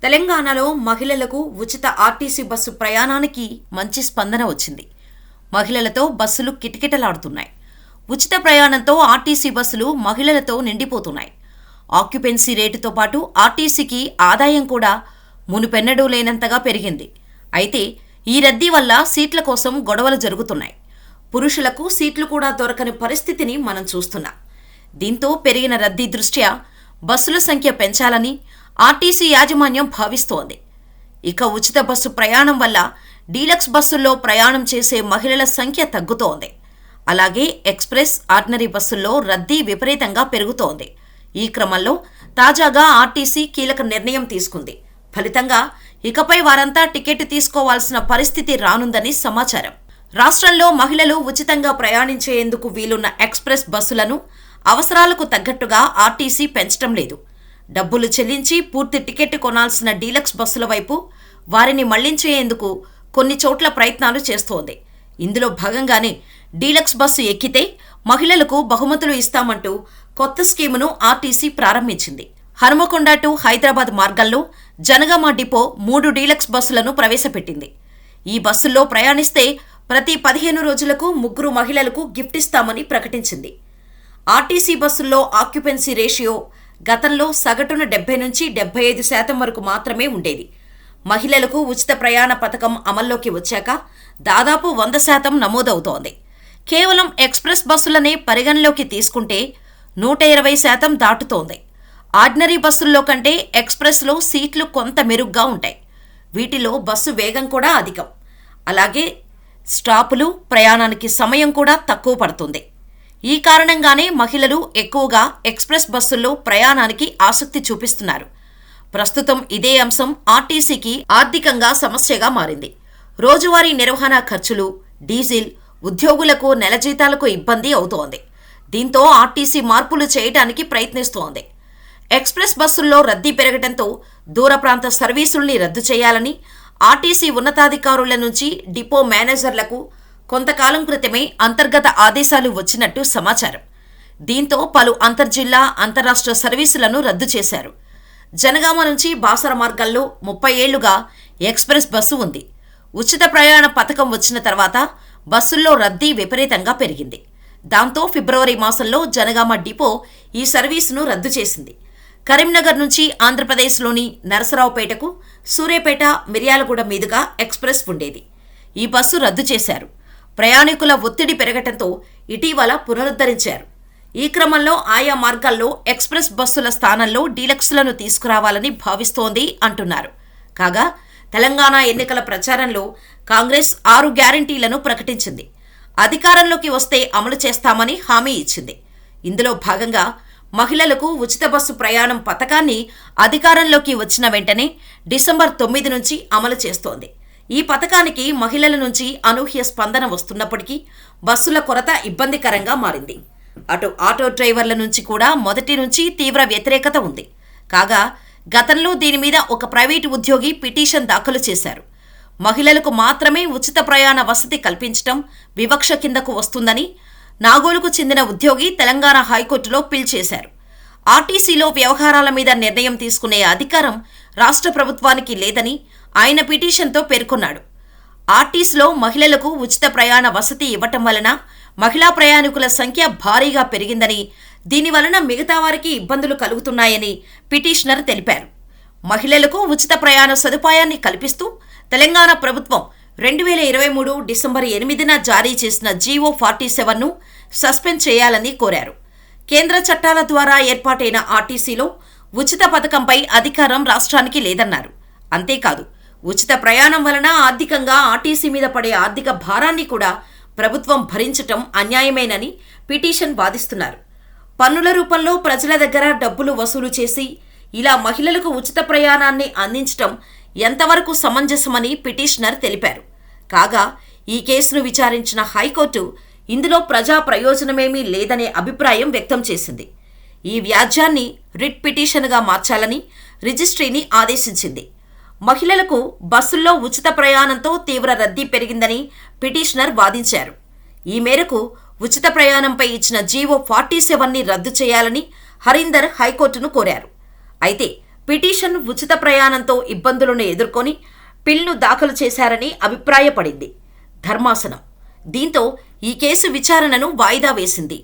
తెలంగాణలో మహిళలకు ఉచిత ఆర్టీసీ బస్సు ప్రయాణానికి మంచి స్పందన వచ్చింది. మహిళలతో బస్సులు కిటకిటలాడుతున్నాయి. ఉచిత ప్రయాణంతో ఆర్టీసీ బస్సులు మహిళలతో నిండిపోతున్నాయి. ఆక్యుపెన్సీ రేటుతో పాటు ఆర్టీసీకి ఆదాయం కూడా మునుపెన్నడూ లేనంతగా పెరిగింది. అయితే ఈ రద్దీ వల్ల సీట్ల కోసం గొడవలు జరుగుతున్నాయి. పురుషులకు సీట్లు కూడా దొరకని పరిస్థితిని మనం చూస్తున్నాం. దీంతో పెరిగిన రద్దీ దృష్ట్యా బస్సుల సంఖ్య పెంచాలని ఆర్టీసీ యాజమాన్యం భావిస్తోంది. ఇక ఉచిత బస్సు ప్రయాణం వల్ల డీలక్స్ బస్సుల్లో ప్రయాణం చేసే మహిళల సంఖ్య తగ్గుతోంది. అలాగే ఎక్స్ప్రెస్, ఆర్డినరీ బస్సుల్లో రద్దీ విపరీతంగా పెరుగుతోంది. ఈ క్రమంలో తాజాగా ఆర్టీసీ కీలక నిర్ణయం తీసుకుంది. ఫలితంగా ఇకపై వారంతా టికెట్ తీసుకోవాల్సిన పరిస్థితి రానుందని సమాచారం. రాష్ట్రంలో మహిళలు ఉచితంగా ప్రయాణించేందుకు వీలున్న ఎక్స్ప్రెస్ బస్సులను అవసరాలకు తగ్గట్టుగా ఆర్టీసీ పెంచడం లేదు. డబ్బులు చెల్లించి పూర్తి టికెట్ కొనాల్సిన డీలక్స్ బస్సుల వైపు వారిని మళ్లించేందుకు కొన్ని చోట్ల ప్రయత్నాలు చేస్తోంది. ఇందులో భాగంగానే డీలక్స్ బస్సు ఎక్కితే మహిళలకు బహుమతులు ఇస్తామంటూ కొత్త స్కీమును ఆర్టీసీ ప్రారంభించింది. హనుమకొండ టు హైదరాబాద్ మార్గంలో జనగామ డిపో 3 డీలక్స్ బస్సులను ప్రవేశపెట్టింది. ఈ బస్సుల్లో ప్రయాణిస్తే ప్రతి 15 రోజులకు 3 మహిళలకు గిఫ్ట్ ఇస్తామని ప్రకటించింది. ఆర్టీసీ బస్సుల్లో ఆక్యుపెన్సీ రేషియో గతంలో సగటున 70 నుంచి 75% వరకు మాత్రమే ఉండేది. మహిళలకు ఉచిత ప్రయాణ పథకం అమల్లోకి వచ్చాక దాదాపు 100% నమోదవుతోంది. కేవలం ఎక్స్ప్రెస్ బస్సులనే పరిగణలోకి తీసుకుంటే 120% దాటుతోంది. ఆర్డినరీ బస్సుల్లో కంటే ఎక్స్ప్రెస్లో సీట్లు కొంత మెరుగ్గా ఉంటాయి. వీటిలో బస్సు వేగం కూడా అధికం. అలాగే స్టాపులు, ప్రయాణానికి సమయం కూడా తక్కువ పడుతుంది. ఈ కారణంగానే మహిళలు ఎక్కువగా ఎక్స్ప్రెస్ బస్సుల్లో ప్రయాణానికి ఆసక్తి చూపిస్తున్నారు. ప్రస్తుతం ఇదే అంశం ఆర్టీసీకి ఆర్థికంగా సమస్యగా మారింది. రోజువారీ నిర్వహణ ఖర్చులు, డీజిల్, ఉద్యోగులకు నెల జీతాలకు ఇబ్బంది అవుతోంది. దీంతో ఆర్టీసీ మార్పులు చేయడానికి ప్రయత్నిస్తోంది. ఎక్స్ప్రెస్ బస్సుల్లో రద్దీ పెరగడంతో దూర ప్రాంత సర్వీసుల్ని రద్దు చేయాలని ఆర్టీసీ ఉన్నతాధికారుల నుంచి డిపో మేనేజర్లకు కొంతకాలం క్రితమే అంతర్గత ఆదేశాలు వచ్చినట్టు సమాచారం. దీంతో పలు అంతర్జిల్లా, అంతరాష్ట్ర సర్వీసులను రద్దు చేశారు. జనగామ నుంచి బాసర మార్గంలో 30 ఏళ్లుగా ఎక్స్ప్రెస్ బస్సు ఉంది. ఉచిత ప్రయాణ పథకం వచ్చిన తర్వాత బస్సుల్లో రద్దీ విపరీతంగా పెరిగింది. దాంతో ఫిబ్రవరి మాసంలో జనగామ డిపో ఈ సర్వీసును రద్దు చేసింది. కరీంనగర్ నుంచి ఆంధ్రప్రదేశ్లోని నరసరావుపేటకు, సూర్యాపేట, మిర్యాలగూడ మీదుగా ఎక్స్ప్రెస్ ఉండేది. ఈ బస్సు రద్దు చేశారు. ప్రయాణికుల ఒత్తిడి పెరగటంతో ఇటీవల పునరుద్ధరించారు. ఈ క్రమంలో ఆయా మార్గాల్లో ఎక్స్ప్రెస్ బస్సుల స్థానంలో డీలక్స్లను తీసుకురావాలని భావిస్తోంది అంటున్నారు. కాగా తెలంగాణ ఎన్నికల ప్రచారంలో కాంగ్రెస్ 6 గ్యారంటీలను ప్రకటించింది. అధికారంలోకి వస్తే అమలు చేస్తామని హామీ ఇచ్చింది. ఇందులో భాగంగా మహిళలకు ఉచిత బస్సు ప్రయాణం పథకాన్ని అధికారంలోకి వచ్చిన వెంటనే డిసెంబర్ 9 నుంచి అమలు చేస్తోంది. ఈ పథకానికి మహిళల నుంచి అనూహ్య స్పందన వస్తున్నప్పటికీ బస్సుల కొరత ఇబ్బందికరంగా మారింది. అటు ఆటో డ్రైవర్ల నుంచి కూడా మొదటి నుంచి తీవ్ర వ్యతిరేకత ఉంది. కాగా గతంలో దీని మీద ఒక ప్రైవేటు ఉద్యోగి పిటిషన్ దాఖలు చేశారు. మహిళలకు మాత్రమే ఉచిత ప్రయాణ వసతి కల్పించడం వివక్ష కిందకు వస్తుందని నాగోలుకు చెందిన ఉద్యోగి తెలంగాణ హైకోర్టులో పిల్ చేశారు. ఆర్టీసీలో వ్యవహారాల మీద నిర్ణయం తీసుకునే అధికారం రాష్ట్ర ప్రభుత్వానికి లేదని ఆయన పిటిషన్తో పేర్కొన్నాడు. ఆర్టీసీలో మహిళలకు ఉచిత ప్రయాణ వసతి ఇవ్వటం వలన మహిళా ప్రయాణికుల సంఖ్య భారీగా పెరిగిందని, దీనివలన మిగతా వారికి ఇబ్బందులు కలుగుతున్నాయని పిటిషనర్ తెలిపారు. మహిళలకు ఉచిత ప్రయాణ సదుపాయాన్ని కల్పిస్తూ తెలంగాణ ప్రభుత్వం 2023 డిసెంబర్ 8న జారీ చేసిన జీవో 47ను సస్పెండ్ చేయాలని కోరారు. కేంద్ర చట్టాల ద్వారా ఏర్పాటైన ఆర్టీసీలో ఉచిత పథకంపై అధికారం రాష్ట్రానికి లేదన్నారు. అంతేకాదు, ఉచిత ప్రయాణం వలన ఆర్థికంగా ఆర్టీసీ మీద పడే ఆర్థిక భారాన్ని కూడా ప్రభుత్వం భరించటం అన్యాయమేనని పిటిషన్ వాదిస్తున్నారు. పన్నుల రూపంలో ప్రజల దగ్గర డబ్బులు వసూలు చేసి ఇలా మహిళలకు ఉచిత ప్రయాణాన్ని అందించటం ఎంతవరకు సమంజసమని పిటిషనర్ తెలిపారు. కాగా ఈ కేసును విచారించిన హైకోర్టు ఇందులో ప్రజా ప్రయోజనమేమీ లేదనే అభిప్రాయం వ్యక్తం చేసింది. ఈ వ్యాజ్యాన్ని రిట్ పిటిషన్గా మార్చాలని రిజిస్ట్రీని ఆదేశించింది. మహిళలకు బస్సుల్లో ఉచిత ప్రయాణంతో తీవ్ర రద్దీ పెరిగిందని పిటిషనర్ వాదించారు. ఈ మేరకు ఉచిత ప్రయాణంపై ఇచ్చిన జీవో 47ని రద్దు చేయాలని హరీందర్ హైకోర్టును కోరారు. అయితే పిటిషన్ ఉచిత ప్రయాణంతో ఇబ్బందులను ఎదుర్కొని పిల్ను దాఖలు చేశారని అభిప్రాయపడింది ధర్మాసనం. దీంతో ఈ కేసు విచారణను వాయిదా వేసింది.